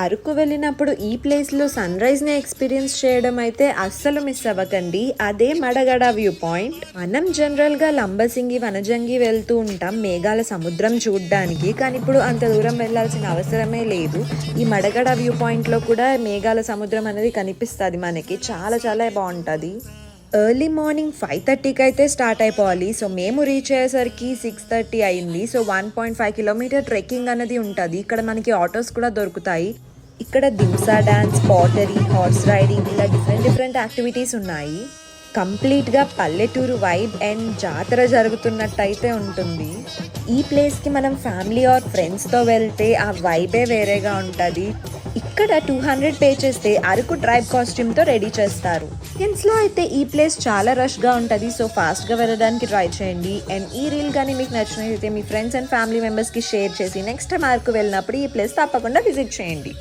అరకు వెళ్ళినప్పుడు ఈ ప్లేస్లో సన్ రైజ్ని ఎక్స్పీరియన్స్ చేయడం అయితే అస్సలు మిస్ అవ్వకండి. అదే మడగడ వ్యూ పాయింట్. మనం జనరల్గా లంబసింగి వనజంగి వెళ్తూ ఉంటాం మేఘాల సముద్రం చూడడానికి, కానీ ఇప్పుడు అంత దూరం వెళ్ళాల్సిన అవసరమే లేదు. ఈ మడగడ వ్యూ పాయింట్లో కూడా మేఘాల సముద్రం అనేది కనిపిస్తుంది మనకి. చాలా చాలా బాగుంటుంది. ఎర్లీ మార్నింగ్ 5:30కి అయితే స్టార్ట్ అయిపోవాలి. సో మేము రీచ్ అయ్యేసరికి 6:30 అయింది. సో 1.5 కిలోమీటర్ ట్రెక్కింగ్ అనేది ఉంటుంది. ఇక్కడ మనకి ఆటోస్ కూడా దొరుకుతాయి. ఇక్కడ Dhimsa dance, pottery, horse riding ఇలా డిఫరెంట్ యాక్టివిటీస్ ఉన్నాయి. కంప్లీట్గా పల్లెటూరు వైబ్ అండ్ జాతర జరుగుతున్నట్టయితే ఉంటుంది. ఈ ప్లేస్కి మనం ఫ్యామిలీ ఆర్ ఫ్రెండ్స్తో వెళ్తే ఆ వైబే వేరేగా ఉంటుంది. ఇక్కడ 200 పే చేస్తే అరకు ట్రైబ్ కాస్ట్యూమ్తో రెడీ చేస్తారు. వీకెండ్స్లో అయితే ఈ ప్లేస్ చాలా రష్గా ఉంటుంది. సో ఫాస్ట్గా వెళ్ళడానికి ట్రై చేయండి. అండ్ ఈ రీల్ కానీ మీకు నచ్చినట్లయితే మీ ఫ్రెండ్స్ అండ్ ఫ్యామిలీ మెంబర్స్కి షేర్ చేసి నెక్స్ట్ టైం అరకు వెళ్ళినప్పుడు ఈ ప్లేస్ తప్పకుండా విజిట్ చేయండి.